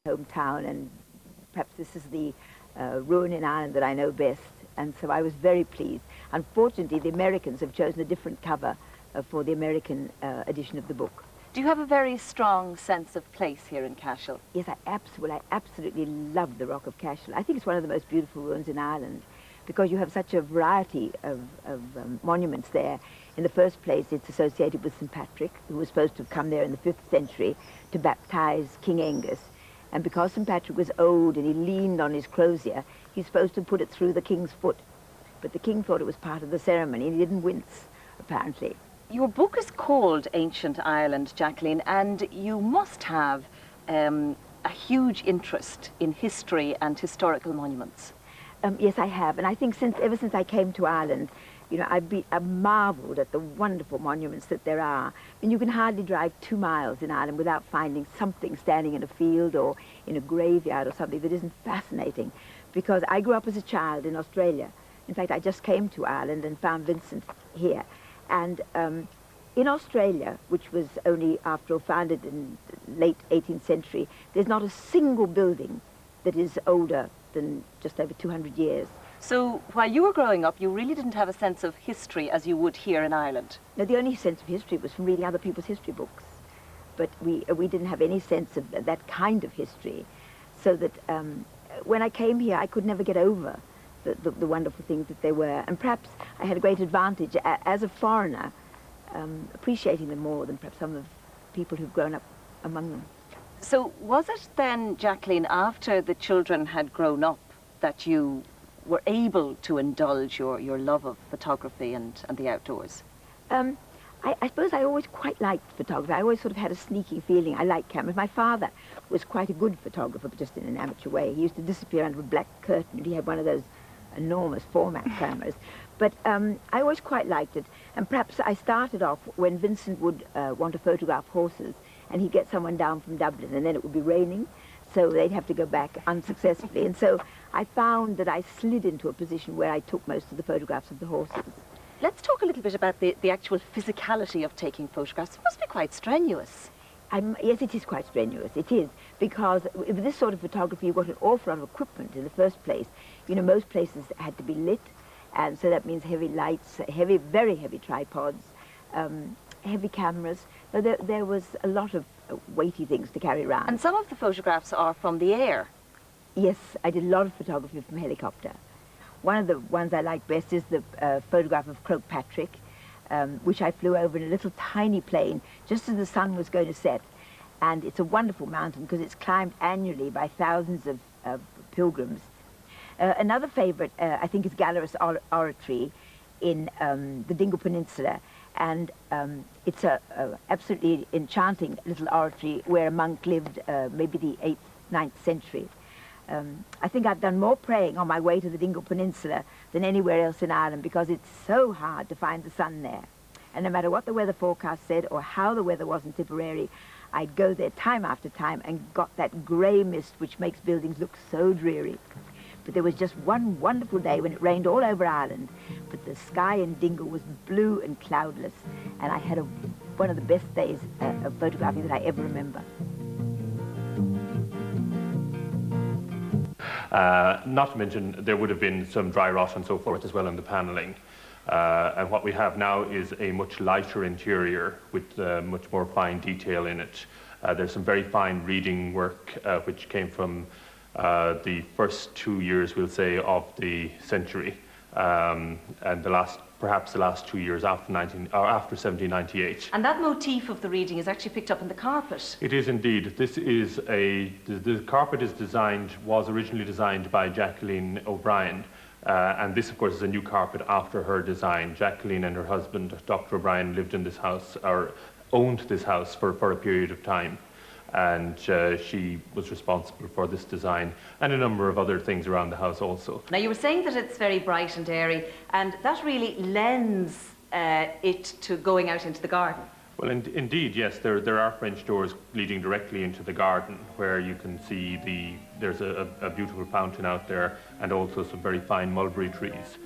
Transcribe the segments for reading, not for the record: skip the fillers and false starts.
hometown, and perhaps this is the ruin in Ireland that I know best, and so I was very pleased. Unfortunately, the Americans have chosen a different cover for the American edition of the book. Do you have a very strong sense of place here in Cashel? Yes, I absolutely love the Rock of Cashel. I think it's one of the most beautiful ruins in Ireland because you have such a variety of monuments there. In the first place, it's associated with St. Patrick, who was supposed to have come there in the 5th century to baptize King Angus. And because St. Patrick was old and he leaned on his crozier, he's supposed to put it through the king's foot. But the king thought it was part of the ceremony and he didn't wince, apparently. Your book is called Ancient Ireland, Jacqueline, and you must have a huge interest in history and historical monuments. Yes, I have, and I think ever since I came to Ireland, you know, I've marvelled at the wonderful monuments that there are. I mean, you can hardly drive 2 miles in Ireland without finding something standing in a field or in a graveyard or something that isn't fascinating. Because I grew up as a child in Australia. In fact, I just came to Ireland and found Vincent here. And in Australia, which was only, after all, founded in the late 18th century, there's not a single building that is older than just over 200 years. So while you were growing up, you really didn't have a sense of history as you would here in Ireland? No, the only sense of history was from reading other people's history books. But we didn't have any sense of that kind of history. So that when I came here, I could never get over the wonderful things that they were. And perhaps I had a great advantage as a foreigner, appreciating them more than perhaps some of the people who've grown up among them. So was it then, Jacqueline, after the children had grown up, that you were able to indulge your love of photography and the outdoors? I suppose I always quite liked photography. I always sort of had a sneaking feeling I liked cameras. My father was quite a good photographer, but just in an amateur way. He used to disappear under a black curtain, and he had one of those enormous format cameras. But I always quite liked it. And perhaps I started off when Vincent would want to photograph horses, and he'd get someone down from Dublin, and then it would be raining, so they'd have to go back unsuccessfully. And so I found that I slid into a position where I took most of the photographs of the horses. Let's talk a little bit about the actual physicality of taking photographs. It must be quite strenuous. Yes, it is quite strenuous. It is, because with this sort of photography, you've got an awful lot of equipment in the first place. You know, most places had to be lit, and so that means heavy lights, very heavy tripods, heavy cameras. So there was a lot of weighty things to carry around. And some of the photographs are from the air. Yes, I did a lot of photography from helicopter. One of the ones I like best is the photograph of Croagh Patrick, which I flew over in a little tiny plane just as the sun was going to set. And it's a wonderful mountain because it's climbed annually by thousands of pilgrims. Another favourite, I think, is Gallerus Oratory in the Dingle Peninsula. And it's a absolutely enchanting little oratory where a monk lived maybe the 8th, 9th century. I think I've done more praying on my way to the Dingle Peninsula than anywhere else in Ireland because it's so hard to find the sun there. And no matter what the weather forecast said or how the weather was in Tipperary, I'd go there time after time and got that grey mist which makes buildings look so dreary. But there was just one wonderful day when it rained all over Ireland, but the sky in Dingle was blue and cloudless, and I had one of the best days of photographing that I ever remember. Not to mention, there would have been some dry rot and so forth as well in the panelling. And what we have now is a much lighter interior with much more fine detail in it. There's some very fine reading work which came from the first 2 years, we'll say, of the century, and perhaps the last 2 years after 1798. And that motif of the reading is actually picked up in the carpet. It is indeed. This is the carpet was originally designed by Jacqueline O'Brien, and this, of course, is a new carpet after her design. Jacqueline and her husband, Dr. O'Brien, lived in this house, or owned this house for a period of time. And she was responsible for this design and a number of other things around the house also. Now, you were saying that it's very bright and airy, and that really lends it to going out into the garden. Well, indeed, yes. There are French doors leading directly into the garden where you can see there's a beautiful fountain out there and also some very fine mulberry trees.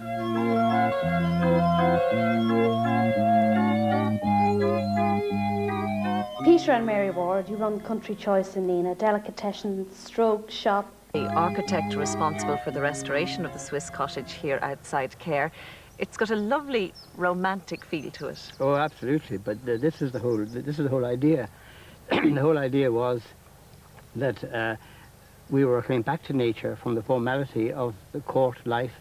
Peter and Mary Ward, you run Country Choice in Nina, delicatessen, stroke, shop. The architect responsible for the restoration of the Swiss cottage here outside Cahir, it's got a lovely romantic feel to it. Oh, absolutely. But this is the whole idea. The whole idea was that we were coming back to nature from the formality of the court life,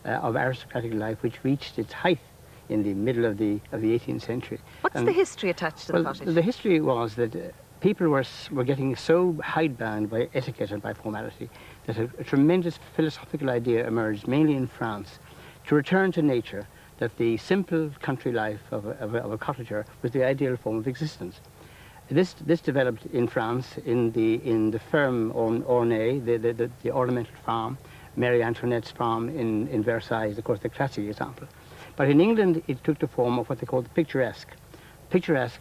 of aristocratic life, which reached its height in the middle of the 18th century. What's the history attached to the cottage? The history was that people were getting so hidebound by etiquette and by formality that a tremendous philosophical idea emerged, mainly in France, to return to nature, that the simple country life of a cottager was the ideal form of existence. This developed in France in the ferme ornée, the ornamental farm, Marie Antoinette's farm in Versailles, of course, the classic example. But in England, it took the form of what they call the picturesque. Picturesque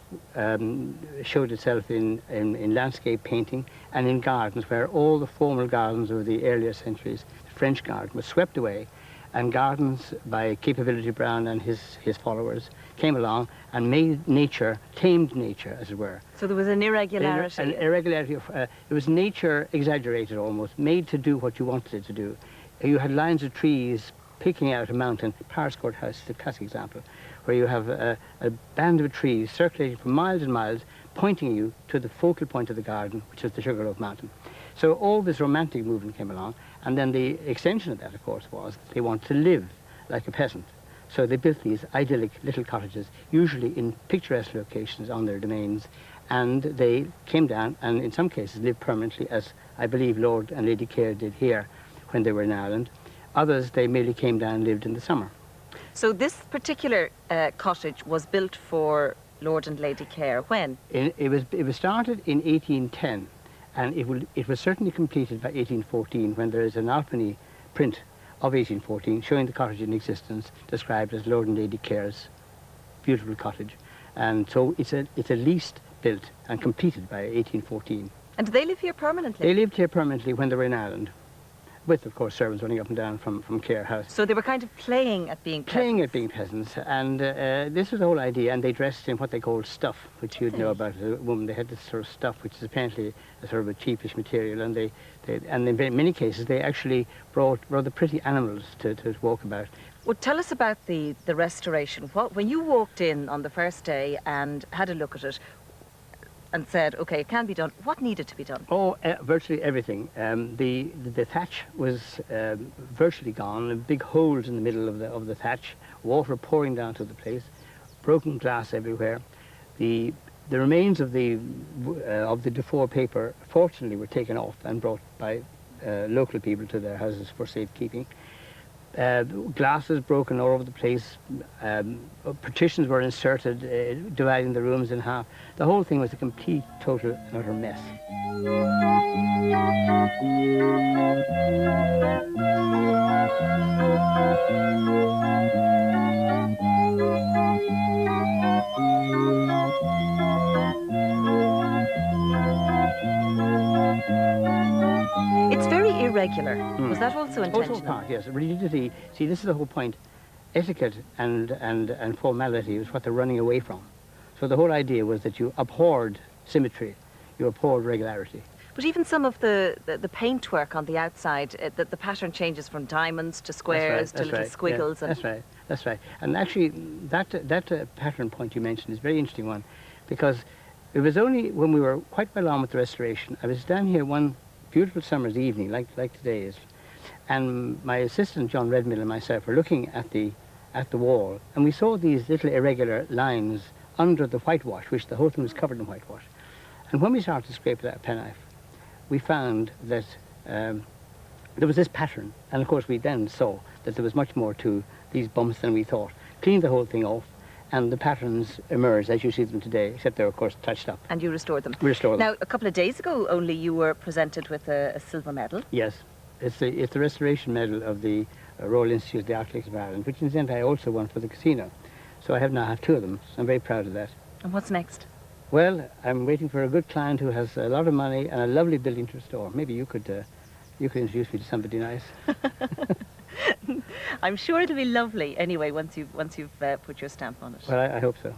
showed itself in landscape painting and in gardens, where all the formal gardens of the earlier centuries, the French garden, was swept away, and gardens by Capability Brown and his followers came along and made nature, tamed nature, as it were. So there was an irregularity. An irregularity of, it was nature exaggerated almost, made to do what you wanted it to do. You had lines of trees picking out a mountain. Paris Court House is a classic example, where you have a band of trees circulating for miles and miles, pointing you to the focal point of the garden, which is the Sugarloaf Mountain. So all this romantic movement came along, and then the extension of that, of course, was that they wanted to live like a peasant. So they built these idyllic little cottages, usually in picturesque locations on their domains, and they came down and in some cases lived permanently, as I believe Lord and Lady Cahir did here when they were in Ireland. Others, they merely came down and lived in the summer. So this particular cottage was built for Lord and Lady Cahir when? It was started in 1810, and it was certainly completed by 1814, when there is an Albany print of 1814 showing the cottage in existence, described as Lord and Lady Cahir's beautiful cottage. And so it's at least built and completed by 1814. And do they live here permanently? They lived here permanently when they were in Ireland, with, of course, servants running up and down from Cahir House. So they were kind of playing at being peasants. Playing at being peasants, and this was the whole idea, and they dressed in what they called stuff, which you'd know about as a woman. They had this sort of stuff, which is apparently a sort of a cheapish material, and and in many cases they actually brought rather pretty animals to walk about. Well, tell us about the restoration. When you walked in on the first day and had a look at it, and said, okay, it can be done, what needed to be done? Oh, virtually everything. The thatch was virtually gone, big holes in the middle of the thatch, water pouring down to the place, broken glass everywhere. The remains of the Dufour paper, fortunately, were taken off and brought by local people to their houses for safekeeping. Glasses broken all over the place, partitions were inserted, dividing the rooms in half. The whole thing was a complete, total, and utter mess. It's very irregular. Was that also intentional? Also part, yes. Rigidity. See, this is the whole point. Etiquette and formality is what they're running away from. So the whole idea was that you abhorred symmetry, you abhorred regularity. But even some of the paintwork on the outside, the pattern changes from diamonds to squares to little squiggles. Yeah, that's right. And actually, that pattern point you mentioned is a very interesting one, because it was only when we were quite well on with the restoration, I was down here one beautiful summer's evening, like today is, and my assistant John Redmill and myself were looking at the wall, and we saw these little irregular lines under the whitewash, which the whole thing was covered in whitewash. And when we started to scrape that penknife, we found that there was this pattern, and of course we then saw that there was much more to these bumps than we thought. Cleaned the whole thing off, and the patterns emerged as you see them today, except they're of course touched up. And you restored them? We restored them. Now, a couple of days ago only you were presented with a silver medal. Yes, it's the restoration medal of the Royal Institute of the Architects of Ireland, which in the end I also won for the casino. So I have now two of them, so I'm very proud of that. And what's next? Well, I'm waiting for a good client who has a lot of money and a lovely building to restore. Maybe you could introduce me to somebody nice. I'm sure it'll be lovely anyway once you've put your stamp on it. Well, I hope so.